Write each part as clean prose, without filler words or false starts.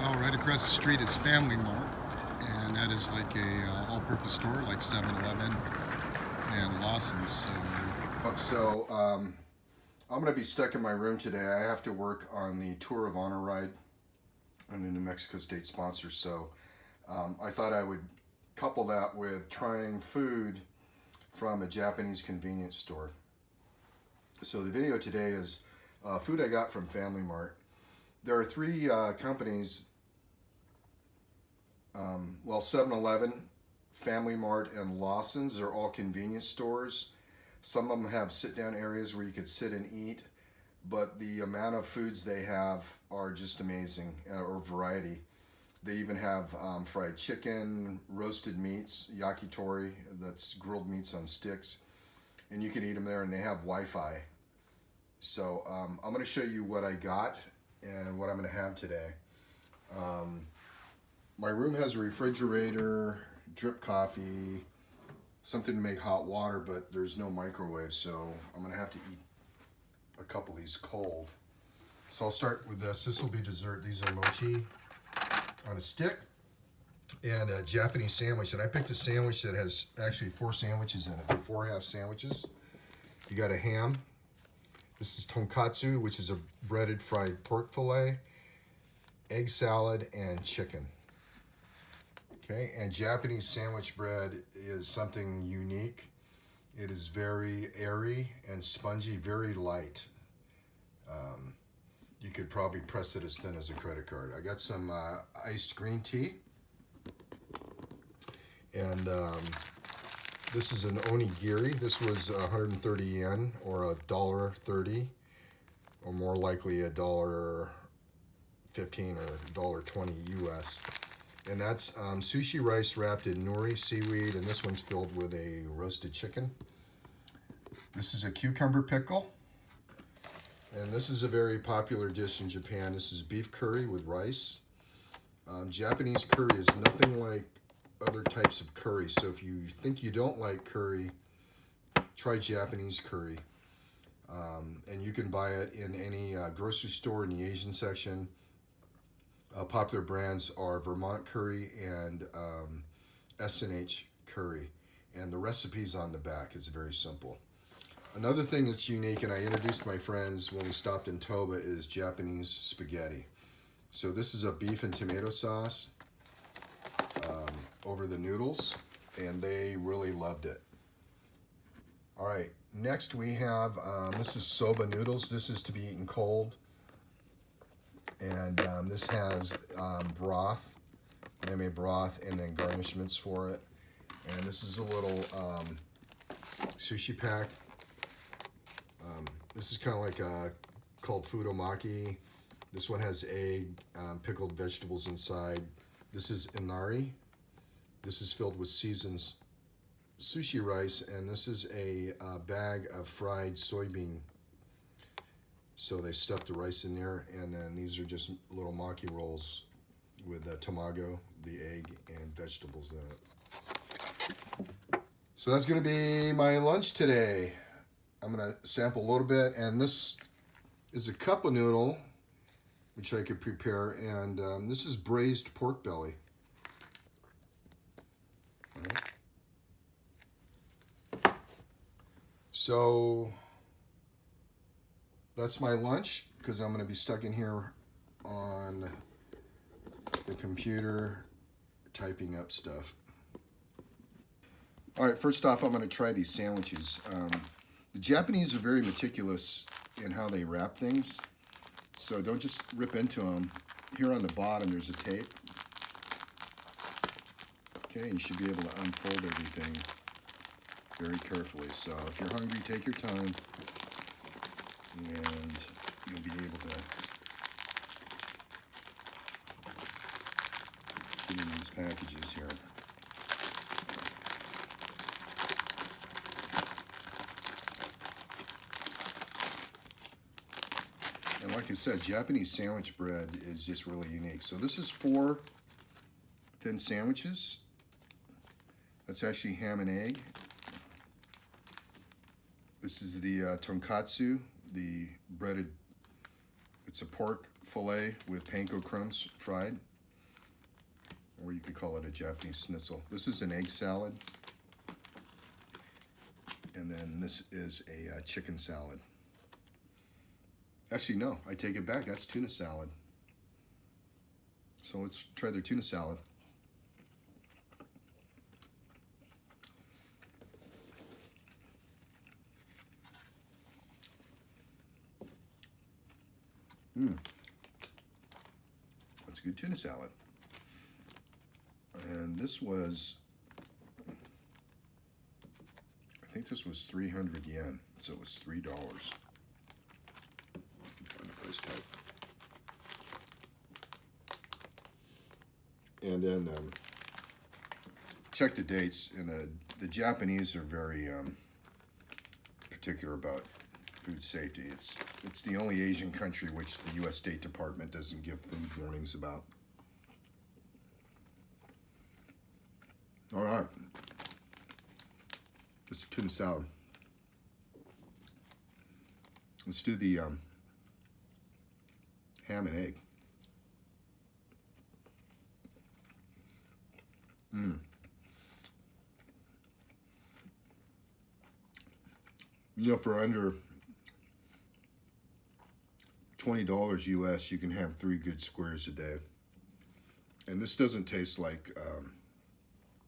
Well, right across the street is Family Mart, and that is like a all-purpose store like 7-Eleven and Lawson's. So I'm going to be stuck in my room today. I have to work on the Tour of Honor ride. I'm a New Mexico State sponsor, so I thought I would couple that with trying food from a Japanese convenience store. So the video today is food I got from Family Mart. There are three companies, 7-Eleven, Family Mart, and Lawson's. They're all convenience stores. Some of them have sit-down areas where you could sit and eat, but the amount of foods they have are just amazing, or variety. They even have fried chicken, roasted meats, yakitori, that's grilled meats on sticks, and you can eat them there, and they have Wi-Fi. So I'm going to show you what I got and what I'm going to have today. My room has a refrigerator, drip coffee, something to make hot water, but there's no microwave, so I'm going to have to eat a couple of these cold. So I'll start with this. This will be dessert. These are mochi on a stick and a Japanese sandwich. And I picked a sandwich that has actually 4 sandwiches in it. They're 4-half sandwiches. You got a ham. This is tonkatsu, which is a breaded fried pork fillet, egg salad, and chicken. Okay, and Japanese sandwich bread is something unique. It is very airy and spongy, very light. You could probably press it as thin as a credit card. I got some iced green tea. And this is an onigiri. This was 130 yen, or $1.30, or more likely $1.15 or $1.20 US. And that's sushi rice wrapped in nori seaweed, and this one's filled with a roasted chicken. This is a cucumber pickle, and this is a very popular dish in Japan. This is beef curry with rice. Japanese curry is nothing like other types of curry, so if you think you don't like curry, try Japanese curry. And you can buy it in any grocery store in the Asian section. Popular brands are Vermont curry and S&H curry, and the recipe's on the back. It's very simple. Another thing that's unique, and I introduced my friends when we stopped in Toba, is Japanese spaghetti. So this is a beef and tomato sauce over the noodles, and they really loved it. All right, next we have, this is soba noodles. This is to be eaten cold. And this has broth, name broth, and then garnishments for it. And this is a little sushi pack. This is kind of like called fudomaki. This one has egg, pickled vegetables inside. This is inari. This is filled with seasoned sushi rice, and this is a bag of fried soybean. So they stuffed the rice in there, and then these are just little maki rolls with tamago, the egg, and vegetables in it. So that's going to be my lunch today. I'm going to sample a little bit, and this is a cup of noodle, which I could prepare, and this is braised pork belly. All right. So that's my lunch, because I'm going to be stuck in here on the computer typing up stuff. All right, first off, I'm going to try these sandwiches. The Japanese are very meticulous in how they wrap things, so don't just rip into them. Here on the bottom, there's a tape. Okay, you should be able to unfold everything very carefully. So if you're hungry, take your time, and you'll be able to get in these packages here. And like I said, Japanese sandwich bread is just really unique. So this is 4 thin sandwiches. That's actually ham and egg. This is the tonkatsu, the breaded, it's a pork fillet with panko crumbs fried. or you could call it a Japanese schnitzel. This is an egg salad, and then this is a chicken salad. Actually, no, I take it back. That's tuna salad. So let's try their tuna salad. That's a good tuna salad. And this was, I think this was 300 yen, so it was $3. Find the price tag. And then check the dates, and the Japanese are very particular about food safety. It's the only Asian country which the U.S. State Department doesn't give food warnings about. All right, this is tuna salad. Let's do the ham and egg. You know, for under $20 US, you can have 3 good squares a day. And this doesn't taste like,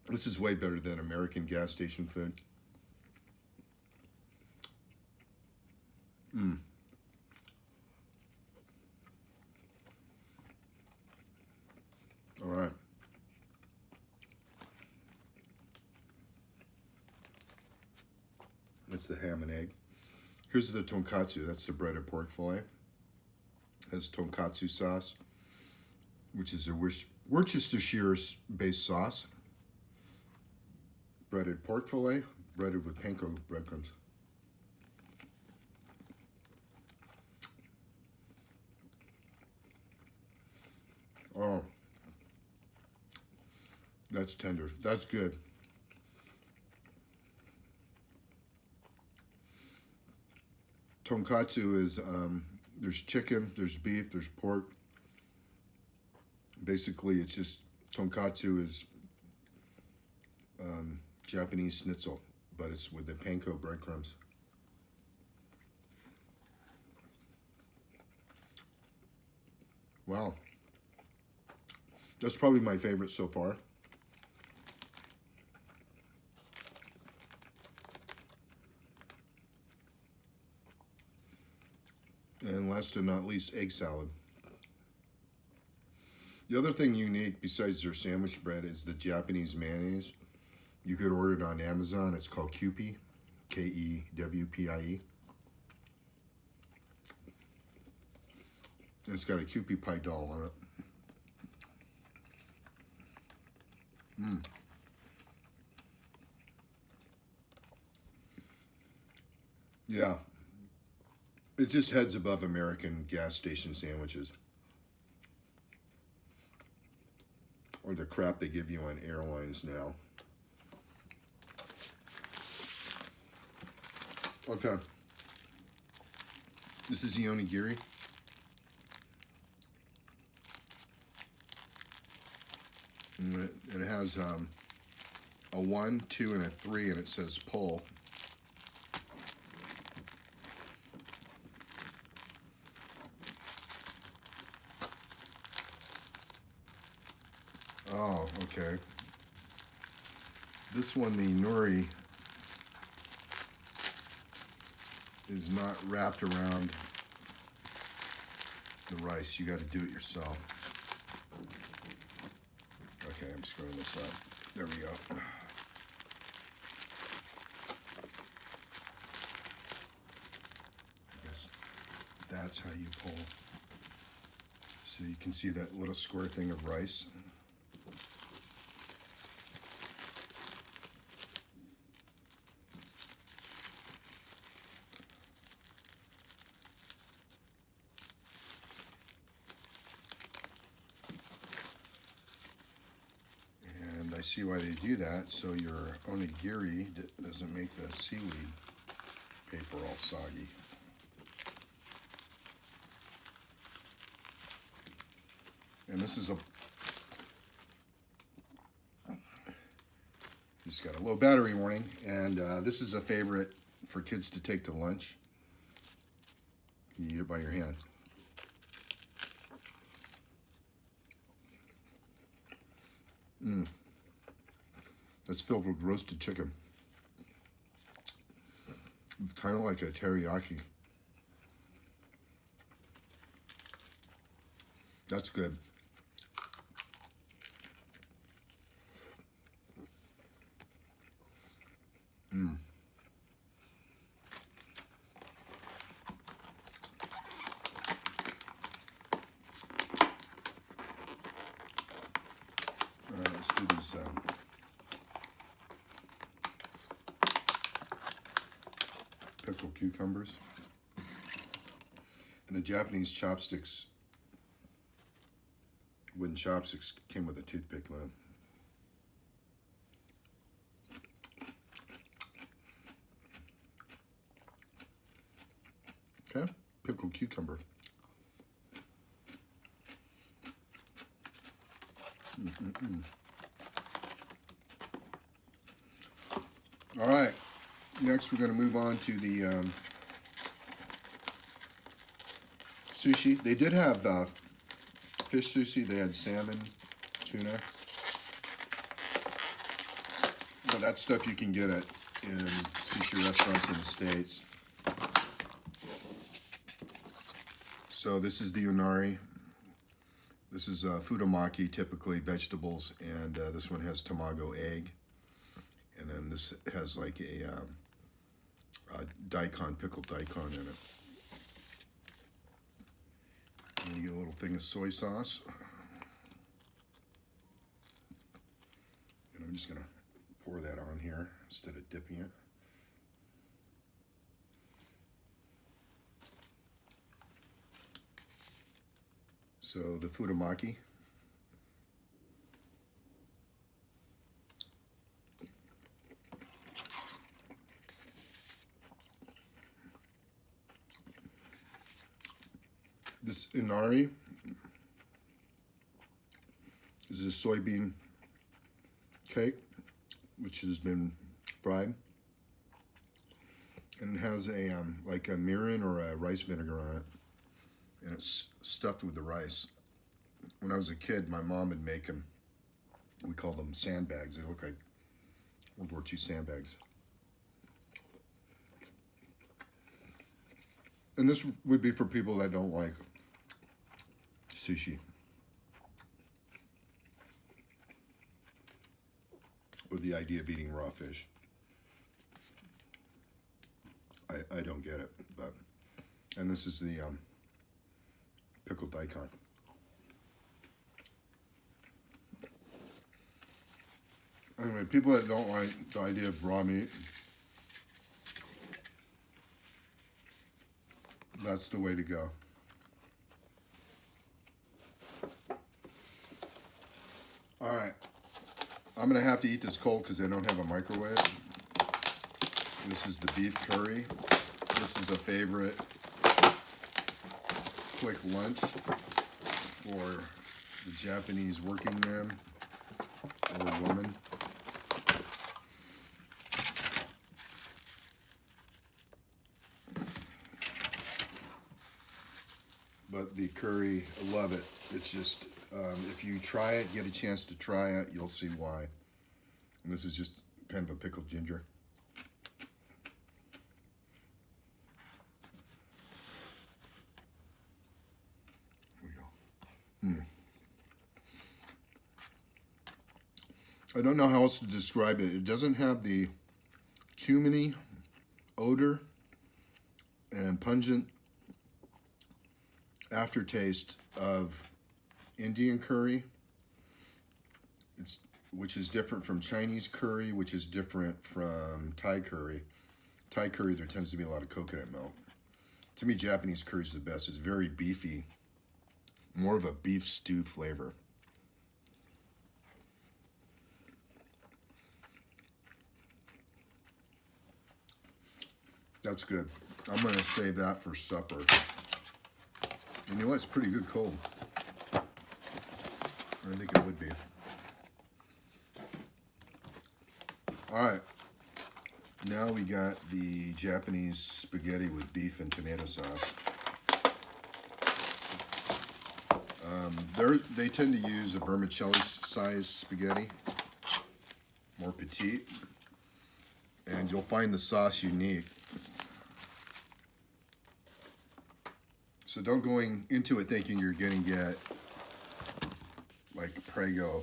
this is way better than American gas station food. All right. That's the ham and egg. Here's the tonkatsu. That's the breaded pork fillet. Has tonkatsu sauce, which is a Worcestershire-based sauce. Breaded pork fillet, breaded with panko breadcrumbs. Oh, that's tender. That's good. Tonkatsu is, there's chicken, there's beef, there's pork. Basically, it's just, tonkatsu is Japanese schnitzel, but it's with the panko breadcrumbs. Wow. That's probably my favorite so far. And last but not least, egg salad. The other thing unique besides their sandwich bread is the Japanese mayonnaise. You could order it on Amazon. It's called Kewpie, K-E-W-P-I-E. And it's got a Kewpie pie doll on it. Yeah. It just heads above American gas station sandwiches. Or the crap they give you on airlines now. Okay. This is the onigiri. And it has a 1, 2, and a 3, and it says pull. Oh, okay. This one, the nori, is not wrapped around the rice. You got to do it yourself. Okay, I'm screwing this up. There we go. I guess that's how you pull. So you can see that little square thing of rice. I see why they do that, so your onigiri doesn't make the seaweed paper all soggy. And this is It's got a low battery warning, and this is a favorite for kids to take to lunch. You eat it by your hand. It's filled with roasted chicken. It's kind of like a teriyaki. That's good. All right, let's do these pickled cucumbers. And the Japanese chopsticks, wooden chopsticks, came with a toothpick with them. Okay, pickled cucumber. All right, next we're going to move on to the sushi. They did have fish sushi. They had salmon, tuna. So that's stuff you can get at in sushi restaurants in the States. So this is the unari. This is futomaki, typically vegetables, and this one has tamago egg. And then this has like a daikon, pickled daikon in it. And you get a little thing of soy sauce. And I'm just gonna pour that on here instead of dipping it. So the futomaki. This inari is a soybean cake, which has been fried, and it has a like a mirin or a rice vinegar on it, and it's stuffed with the rice. When I was a kid, my mom would make them. We called them sandbags. They look like World War II sandbags. And this would be for people that don't like sushi or the idea of eating raw fish. I don't get it, but, and this is the pickled daikon. Anyway, people that don't like the idea of raw meat, that's the way to go. All right, I'm gonna have to eat this cold because I don't have a microwave. This is the beef curry. This is a favorite quick lunch for the Japanese working man or woman. But the curry, I love it. It's just, if you try it, get a chance to try it, you'll see why. And this is just kind of a pickled ginger. Here we go. I don't know how else to describe it. It doesn't have the cuminy odor and pungent aftertaste of Indian curry, which is different from Chinese curry, which is different from Thai curry. Thai curry, there tends to be a lot of coconut milk. To me, Japanese curry is the best. It's very beefy, more of a beef stew flavor. That's good. I'm gonna save that for supper. You know what? It's pretty good cold. I think it would be. All right, now we got the Japanese spaghetti with beef and tomato sauce. They tend to use a vermicelli size spaghetti, more petite, and you'll find the sauce unique. So don't go into it thinking you're going to get like Prego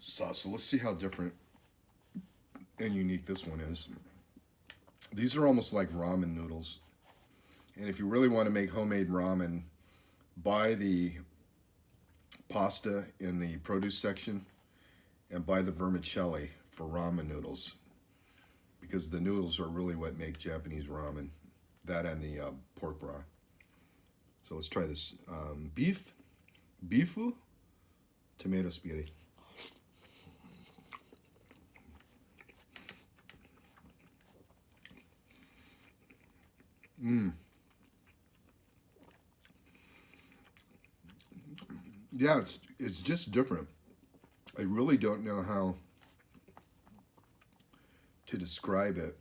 sauce. So let's see how different and unique this one is. These are almost like ramen noodles. And if you really want to make homemade ramen, buy the pasta in the produce section and buy the vermicelli for ramen noodles, because the noodles are really what make Japanese ramen, that and the pork broth. So let's try this beefu tomato spaghetti. Yeah, it's just different. I really don't know how to describe it.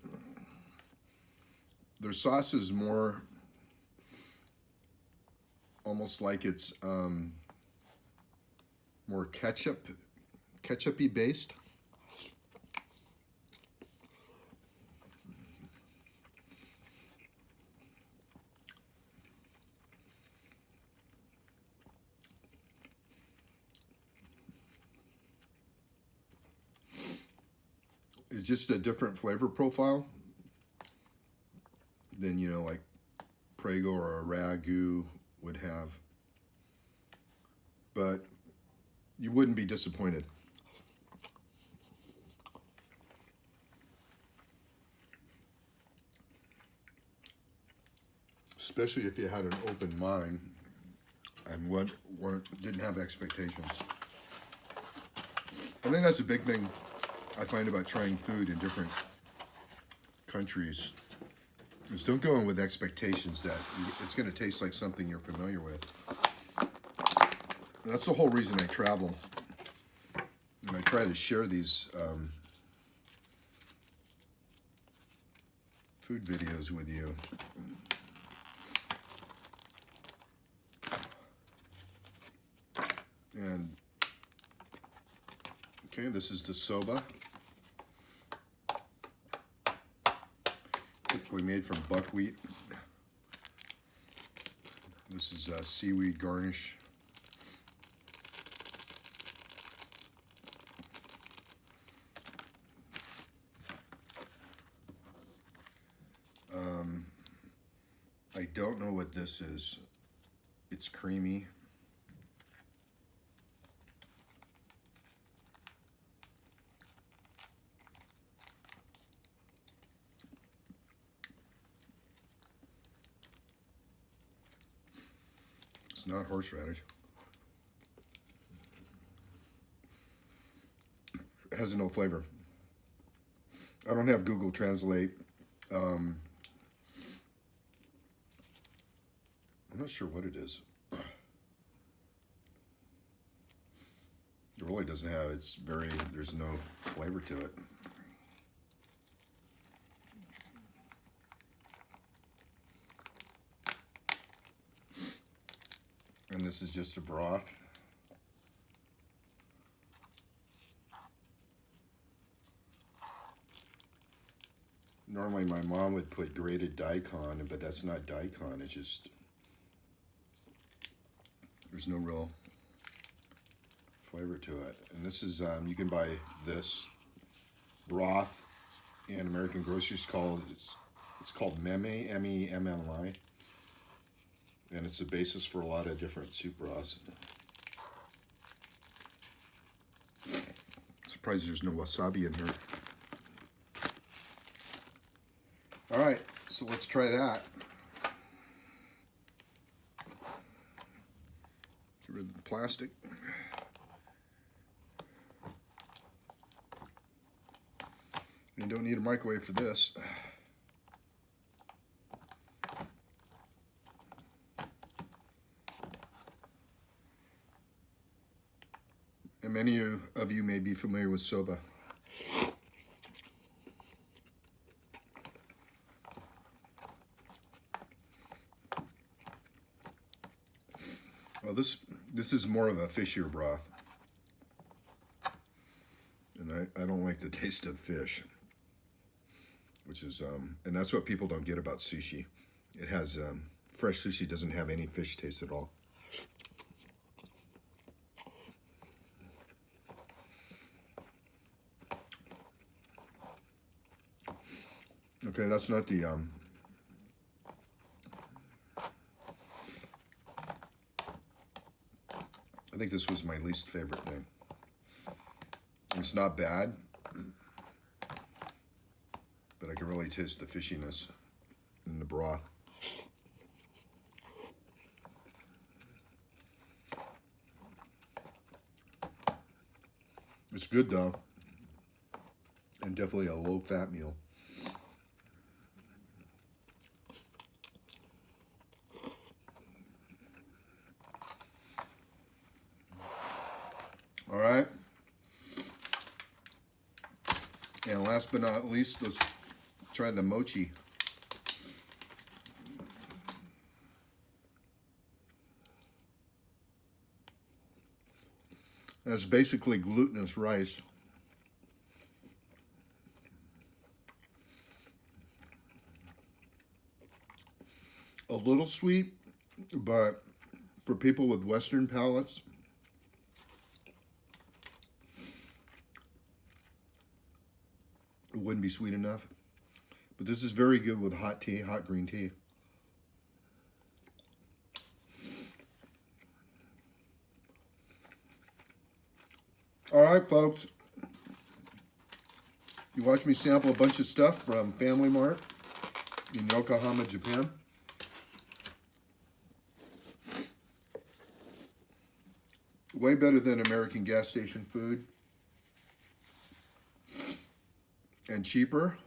Their sauce is more almost like it's more ketchup-y based. It's just a different flavor profile than, you know, like Prego or a Ragu would have. But you wouldn't be disappointed. Especially if you had an open mind and didn't have expectations. I think that's a big thing I find about trying food in different countries, is don't go in with expectations that it's going to taste like something you're familiar with. And that's the whole reason I travel. And I try to share these food videos with you. And, okay, this is the soba. Typically made from buckwheat. This is seaweed garnish. I don't know what this is. It's creamy. It's not horseradish. It has no flavor. I don't have Google Translate. I'm not sure what it is. It really doesn't have, there's no flavor to it. And this is just a broth. Normally my mom would put grated daikon, but that's not daikon, it's just, there's no real flavor to it. And this is, you can buy this broth in American groceries it's called meme, M-E-M-M-I. And it's the basis for a lot of different soup broths. Surprised there's no wasabi in here. All right, so let's try that. Get rid of the plastic. You don't need a microwave for this. And many of you may be familiar with soba. Well, this is more of a fishier broth. And I don't like the taste of fish, which is, and that's what people don't get about sushi. It has, fresh sushi doesn't have any fish taste at all. Okay, that's not the, I think this was my least favorite thing. It's not bad, but I can really taste the fishiness in the broth. It's good though, and definitely a low-fat meal. All right. And last but not least, let's try the mochi. That's basically glutinous rice. A little sweet, but for people with Western palates, it wouldn't be sweet enough. But this is very good with hot tea, hot green tea. All right, folks. You watched me sample a bunch of stuff from Family Mart in Yokohama, Japan. Way better than American gas station food. And cheaper.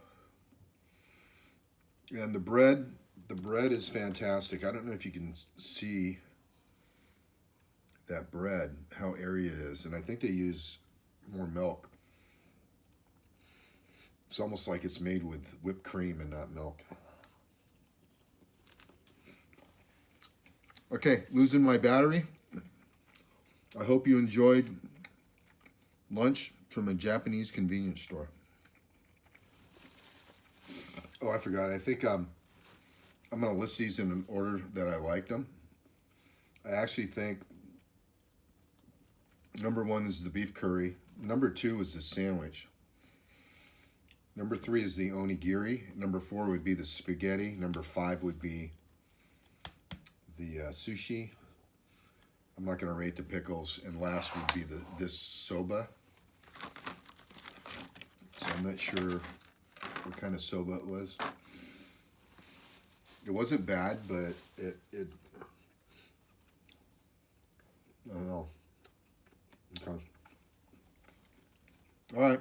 And the bread is fantastic. I don't know if you can see that bread, how airy it is. And I think they use more milk. It's almost like it's made with whipped cream and not milk. Okay, losing my battery. I hope you enjoyed lunch from a Japanese convenience store. Oh, I forgot. I think I'm going to list these in an order that I liked them. I actually think number 1 is the beef curry. Number 2 is the sandwich. Number 3 is the onigiri. Number 4 would be the spaghetti. Number 5 would be the sushi. I'm not going to rate the pickles. And last would be this soba. So I'm not sure what kind of soba it was. It wasn't bad, but it I don't know. Okay. All right.